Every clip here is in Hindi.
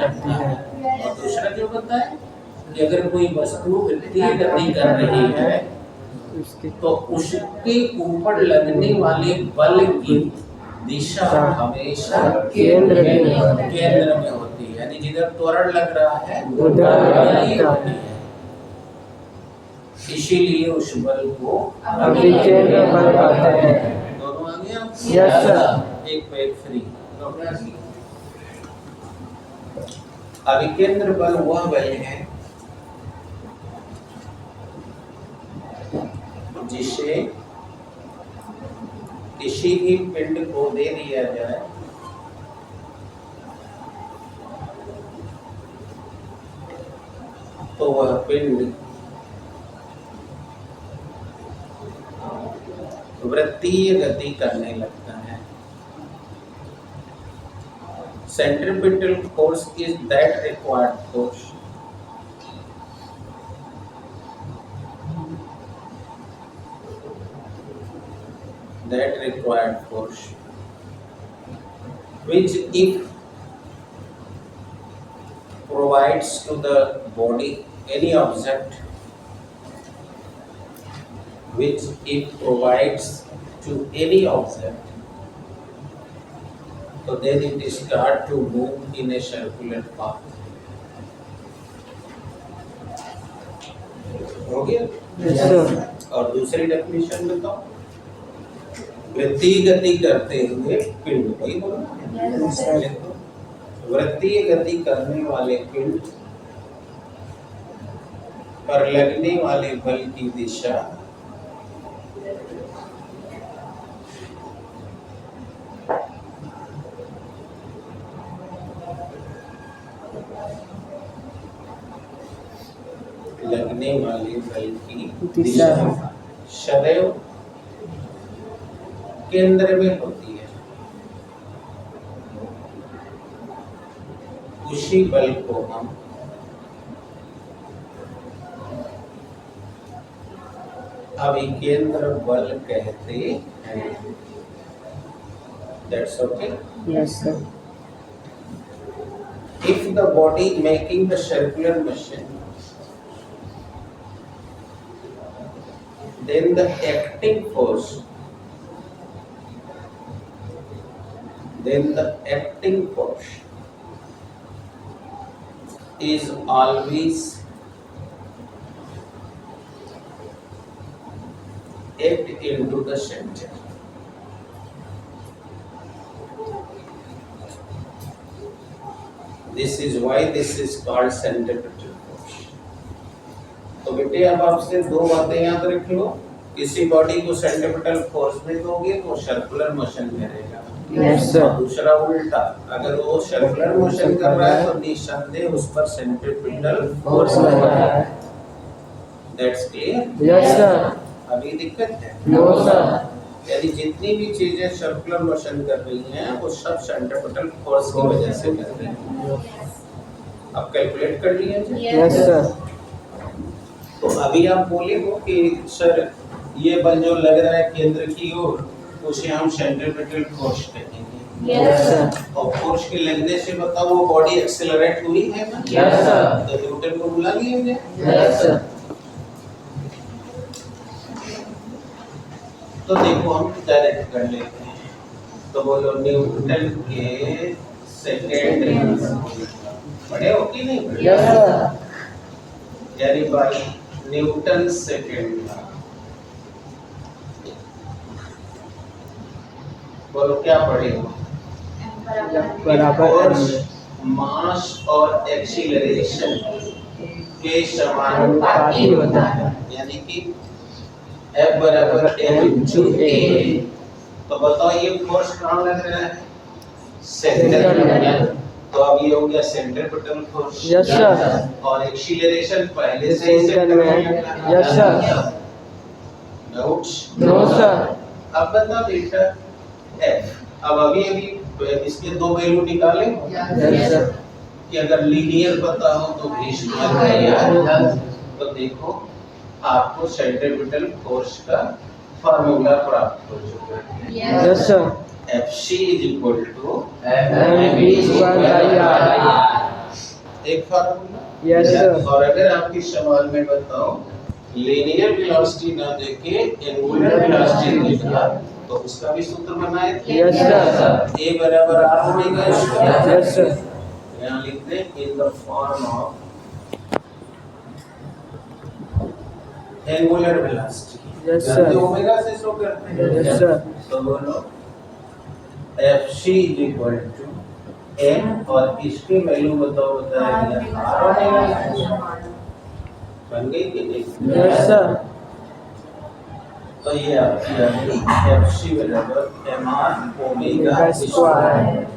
लगती है। और दूसरा जो बताया कि अगर कोई वस्तु वृत्तीय गति कर रही है तो उसके ऊपर लगने वाले बल की दिशा हमेशा केंद्र में होती है, यानी जिधर त्वरण लग रहा है उधर ही होती है। इसीलिए उस बल को अभिकेंद्र बल कहते हैं। दोनों आ गया। Yes sir. एक पे एक फ्री। अभिकेंद्र बल वह बल है जिसे किसी भी पिंड को दे दिया जाए तो वह पिंड वृत्तीय गति करने लगता है। Centripetal force is that required force which if provides to the body any object, which it provides to any object, so then it start to move in a circular path. हो गया? Yes, sir. और दूसरी डेफिनेशन बताओ। वृत्तीय गति करते हुए पिंड, वही बोला। वृत्तीय गति करने वाले पिंड पर लगने वाले बल की दिशा लगने वाले बल की दिशा सदैव केंद्र में होती है। उसी बल को हम अभिकेंद्र बल कहते हैं। That's okay? Yes, sir. If the body making the circular motion, then the acting force is always act into the center. This is why this is called centripetal force. तो बेटे अब आपसे दो बातें याद रख लो। किसी बॉडी को सेंट्रिपिटल फोर्स में दोगे तो सर्कुलर मोशन करेगा। Yes, sir. दूसरा उल्टा, अगर वो सर्कुलर मोशन कर रहा है तो निस्संदेह उस पर सेंट्रिपिटल फोर्स लग रहा है। That's clear? Yes, sir. अभी दिक्कत है? No, sir. यदि जितनी भी चीजें सर्कुलर मोशन कर रही हैं वो सब सेंट्रिपिटल फोर्स की वजह से कर रही हैं। अब कैलकुलेट कर लिए? Yes, sir. तो अभी आप बोले हो कि सर ये बल जो लग रहा है केंद्र की ओर उसे हम सेंट्रिपिटल फोर्स कहेंगे। Yes, sir. और फोर्स के लगने से बताओ वो बॉडी एक्सेलरेट हुई है ना? Yes, sir. तो न्यूटन को बुला लिए? Yes, sir. तो देखो हम डायरेक्ट कर लेते हैं। तो बोलो न्यूटन के सेकेंड पढ़े हो कि नहीं पढ़े? Yes, sir. यानी बाई न्यूटन सेकेंड। बोलो क्या पढ़े हो? फोर्स, मास और एक्सीलरेशन के समानुपाती होता है, यानी कि F बराबर m/a। तो बताओ ये फोर्स कहाँ लग रहा है? सेंटर में। तो अब ये हो गया सेंट्रिपिटल फोर्स। Yes, sir. और एक्सीलरेशन पहले से ही सेंटर में है। Yes, sir. Doubts? No, sir. अब बता बेटा F। अब अभी इसके दो वैल्यू निकालें। Yes, sir. कि अगर लीनियर पता हो तो भी इसमें यार। तो देखो आपको सेंट्रिपिटल फोर्स का फार्मूला प्राप्त हो चुका है। Yes, sir. Fc = mv/r. एक फार्मूला। Yes, sir. और अगर आपके सवाल में बताओ लीनियर वेलोसिटी ना देके एंगुलर वेलोसिटी देखा तो उसका भी सूत्र बनाए थे। Yes, sir. A बराबर r omega square. Yes, sir. यहाँ लिख दें in the form of angular velocity. Yes, sir. Omega से शो करते हैं। Yes, sir. तो बोलो fc इक्वल टू m और इसकी वैल्यू बताओ बताएंगे r ओमेगा बन गई कि नहीं? Yes, sir. तो ये आपकी आ गई fc बराबर mr ओमेगा स्क्वायर।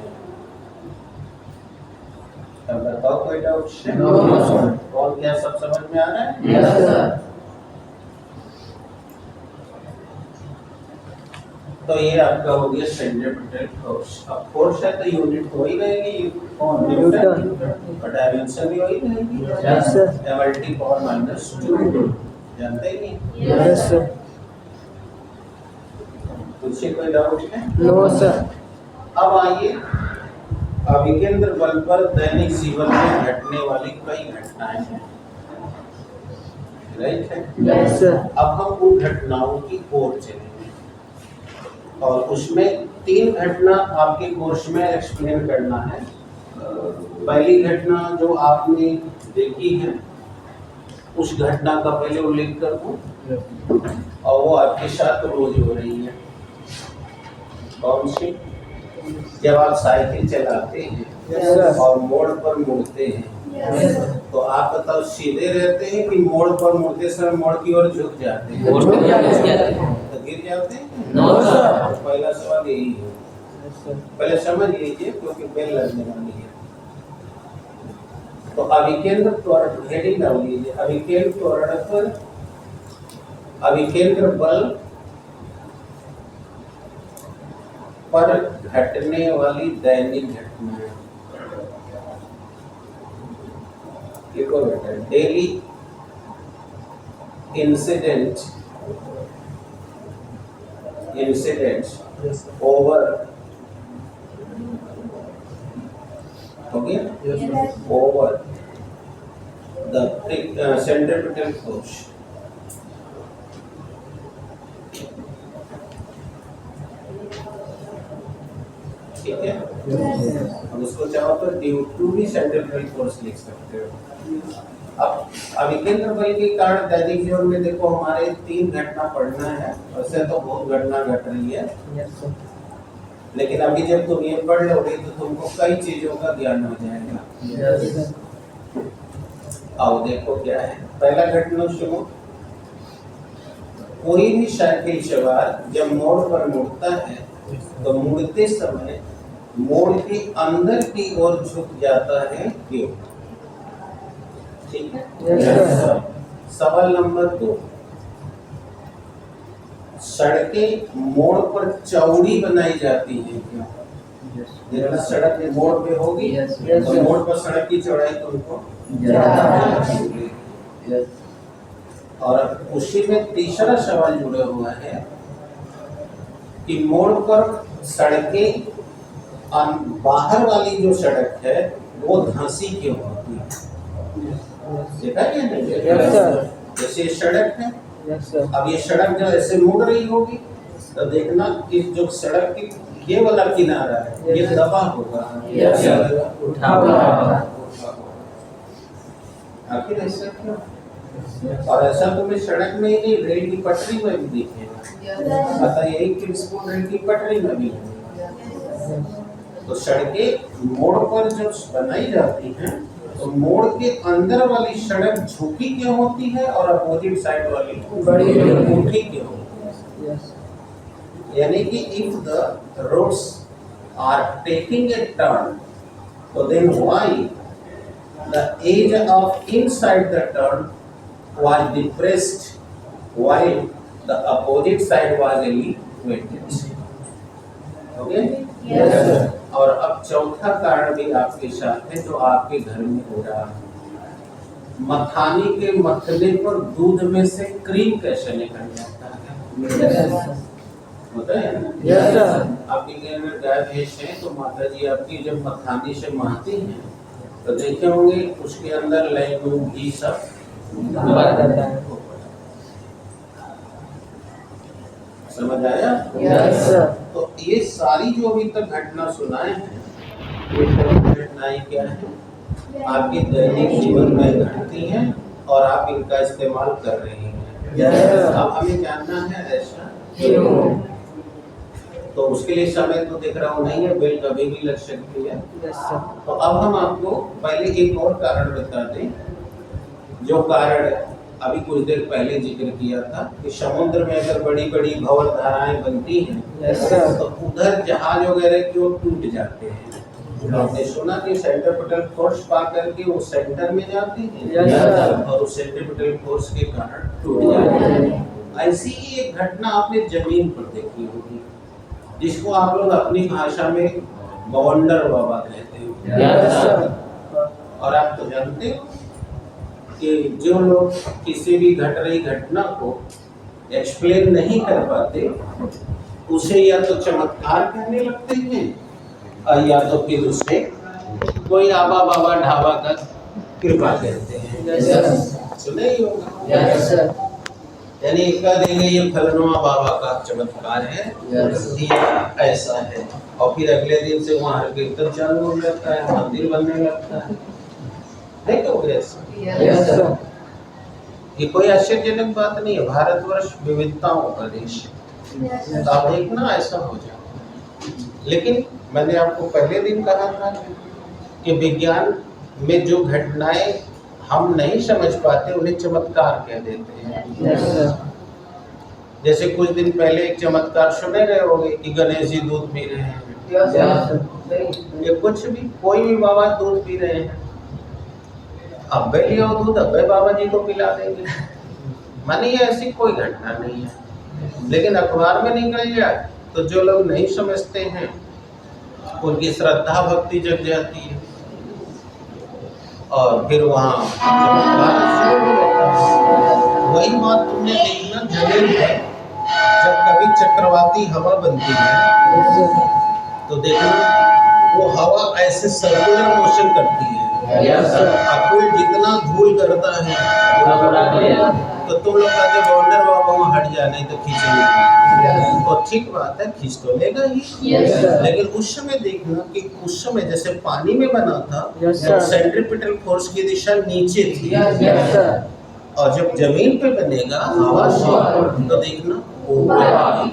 अब बताओ कोई डाउट है? No, sir. और क्या सब समझ में आ रहा है? Yes, sir. तो ये आपका हो गया सेंटीमीटर फोर्स। अब फोर्स है तो यूनिट हो ही रहेगी कौन? न्यूटन। और डायमेंशन भी हो ही रहेगी। Yes, sir. mlt पावर -2 जानते ही नहीं। Yes, sir. पूछे कोई डाउट है? No, sir. अब आइए अभिकेंद्र बल पर दैनिक जीवन में घटने वाली कई घटनाएं हैं, राइट है? Yes, sir. अब हम उन घटनाओं की ओर चलेंगे और उसमें 3 घटना आपके कोर्स में एक्सप्लेन करना है। पहली घटना जो आपने देखी है उस घटना का पहले उल्लेख कर दूं और वो आपके साथ रोज हो रही है। कौन सी? जब आप साइकिल चलाते हैं Yes, sir. और मोड़ पर मुड़ते हैं तो आप बताओ सीधे रहते हैं कि मोड़ पर मुड़ते समय मोड़ की ओर झुक जाते हैं? झुक जाते हैं। तो गिर जाते हैं? No, sir. तो पहला सवाल यही है। Yes, sir. पहले समझ लीजिए क्योंकि बेल लगने वाली है। तो अभिकेंद्र त्वरण हेडिंग डाल लीजिए। अभिकेंद्र त्वरण पर अभिकेंद्र बल पर घटने वाली दैनिक घटनाएं। लिखो बेटा डेली इंसिडेंट्स ओवर हो गया ओवर द सेंट्रीपिटल फोर्स। ठीक है? हम उसको चाहो तो ड्यू टू भी सेंट्रीपिटल फोर्स लिख सकते हो। अब अभिकेंद्र बल के कारण दैनिक जीवन में देखो हमारे 3 घटना पढ़ना है। वैसे तो बहुत घटना घट रही है Yes, sir. लेकिन अभी जब तुम ये पढ़ लोगे तो तुमको कई चीजों का ज्ञान हो जाएगा। Yes, sir. आओ देखो क्या है। पहला घटना सुनो। कोई भी साइकिल सवार जब मोड़ पर मुड़ता है तो मुड़ते समय मोड़ के अंदर की ओर झुक जाता है क्यों? ठीक है? Yes, sir. सवाल नंबर 2 सड़कें मोड़ पर चौड़ी बनाई जाती हैं क्यों? जितना सड़क मोड़ पे होगी Yes, तो sir. मोड़ पर सड़क की चौड़ाई तुमको ज़्यादा होगी। Yes. और उसी में तीसरा सवाल जुड़ा हुआ है कि मोड़ पर सड़कें बाहर वाली जो सड़क है वो धंसी क्यों होती है? देखा क्या नहीं? Yes, sir. जैसे सड़क है Yes, sir. अब ये सड़क जो ऐसे मुड़ रही होगी तो देखना कि जो सड़क की ये वाला किनारा है ये Yes. दबा होगा Yes, sir. उठा हुआ आखिर ऐसा क्यों? और ऐसा तुम्हें सड़क में ही नहीं रेल की पटरी में भी दिखेगा। अतः यही प्रिंसिपल रेल की पटरी में भी है। तो सड़कें मोड़ पर जो बनाई जाती हैं तो मोड़ के अंदर वाली सड़क झुकी क्यों होती है और अपोजिट साइड वाली बड़ी उठी क्यों होती है? Yes. यानी कि if the roads are taking a turn so then why the edge of inside the turn was depressed while the opposite side was elevated? Okay? Yes, sir. और अब चौथा कारण भी आपके साथ है जो आपके घर में हो रहा है। मखानी के मथने पर दूध में से क्रीम कैसे निकल जाता है? होता है ना? Yes, sir. आपके घर में गाय भैंस है तो माता जी आपकी जब मखानी से महती हैं तो देखे होंगे उसके अंदर लहू घी सब भर जाता है। समझ आया? Yes sir. तो ये सारी जो अभी तक घटना सुनाए हैं, ये सारी घटनाएं क्या है? आपके दैनिक जीवन में घटती हैं और आप इनका इस्तेमाल कर रहे हैं। अब हमें जानना है ऐसा क्यों। तो उसके लिए समय तो दिख रहा हूँ नहीं है, बेल कभी भी लग सकती है। Yes sir. तो अब हम आपको पहले एक और कारण बता दें, जो कारण अभी कुछ देर पहले जिक्र किया था कि समुद्र में अगर बड़ी बड़ी भंवर धाराएं बनती हैं, यस सर। तो उधर जहाज वगैरह की ओर टूट जाते हैं। आपने सुना कि सेंट्रीपिटल फोर्स पा करके वो सेंटर में जाते हैं। Yes sir. और उस सेंट्रीपिटल फोर्स के कारण टूट जाते हैं। ऐसी ही एक घटना आपने जमीन पर देखी होगी, जिसको आप लोग अपनी भाषा में बवंडर बाबा कहते हो। Yes sir. और आप तो जानते हो कि जो लोग किसी भी घट रही घटना को एक्सप्लेन नहीं कर पाते, उसे या तो चमत्कार कहने लगते हैं और या तो फिर उसे कोई आबा बाबा ढाबा का कृपा कहते हैं। Yes sir. सुने ही होगा। Yes sir. यानी कह देंगे ये फलनुमा बाबा का चमत्कार है, ये ऐसा है, और फिर अगले दिन से वहाँ कीर्तन चालू हो जाता है, मंदिर बनने लगता है। देखोगे ऐसा? Yes sir. ये कोई आश्चर्यजनक बात नहीं है। भारतवर्ष विविधताओं का देश है, तो आप देखना ऐसा हो जाए। लेकिन मैंने आपको पहले दिन कहा था कि विज्ञान में जो घटनाएं हम नहीं समझ पाते उन्हें चमत्कार कह देते हैं। Yes sir. जैसे कुछ दिन पहले एक चमत्कार सुने रहे होंगे कि गणेश जी दूध पी रहे हैं। Yes sir. ये कुछ भी, कोई भी बाबा दूध पी रहे हैं, अब्बे लिया दूध अब्बे बाबा जी को पिला देंगे। मानी ऐसी कोई घटना नहीं है। लेकिन अखबार में निकल जाए तो जो लोग नहीं समझते हैं उनकी श्रद्धा भक्ति जग जाती है, और फिर वहाँ वही बात तुमने देखना जमीन है। जब कभी चक्रवाती हवा बनती है तो देखना वो हवा ऐसे सर्कुलर मोशन करती है। अकुल जितना धूल करता है तो तुम लोग कहते बॉन्डर बाबा वहाँ हट जा, नहीं तो खींचेंगे। और ठीक बात है, खींच तो लेगा ही। लेकिन उस समय देखना कि उस समय जैसे पानी में बना था, सेंट्रीपिटल फोर्स की दिशा नीचे थी, और जब जमीन पे बनेगा हवा से तो देखना ऊपर।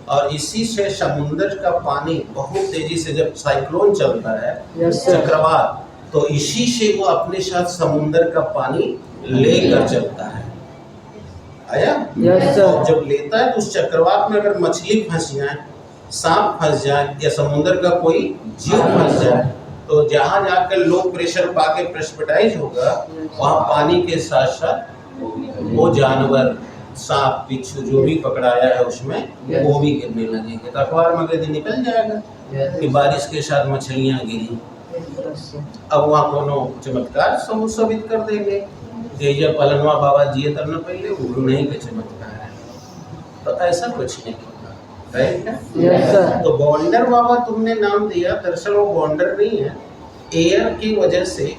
और इसी से समुद्र का पानी बहुत तेजी से जब साइक्लोन चलता है, चक्रवात, तो इसी से वो अपने साथ समुद्र का पानी लेकर चलता है। आया? और जब लेता है तो उस चक्रवात में अगर मछली फंस जाए, सांप फंस जाए, या समुद्र का कोई जीव फंस जाए, तो जहां जाकर लो प्रेशर पाके प्रेसिपिटाइज होगा, वहां पानी के साथ साथ वो जानवर, सांप, बिच्छू जो भी पकड़ाया है उसमें वो भी गिरने लगेंगे। तो अखबार में अगले दिन निकल जाएगा कि बारिश के साथ मछलियां गिरी। अब वहाँ कोनो चमत्कार साबित कर देंगे कि ये पलनवा बाबा जी तरना पहले वो नहीं के चमत्कार है। तो ऐसा कुछ नहीं होगा, राइट? तो बॉन्डर बाबा तुमने नाम दिया, दरअसल वो बॉन्डर नहीं है। एयर की वजह से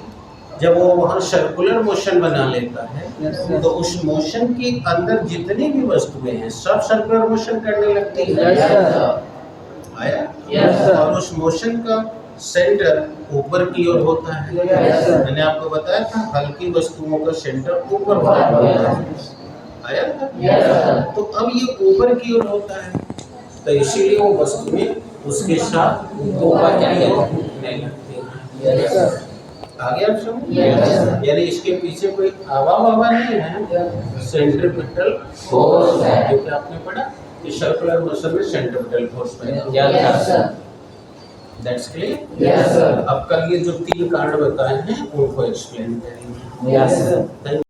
जब वो वहाँ सर्कुलर मोशन बना लेता है, तो उस मोशन के अंदर जितनी भी वस्तुएं हैं सब सर्कुलर मोशन करने लगती है। आया? और उस मोशन का सेंटर ऊपर की ओर होता है। मैंने आपको बताया था हल्की वस्तुओं का सेंटर ऊपर होता है। आया था? तो अब ये ऊपर की ओर होता है, तो इसीलिए वो वस्तुएं उसके साथ ऊपर की ओर घूमने लगती हैं। आगे आप समझ? यानी इसके पीछे कोई हवा बाबा नहीं है, सेंट्रीपिटल फोर्स है, जो कि आपने पढ़ा कि सर्कुलर मोशन में सेंट्रीपिटल फोर्स पैदा। That's clear? Yes, sir. अब कल ये जो 3 कारण बताए हैं उनको एक्सप्लेन करेंगे। Yes, sir.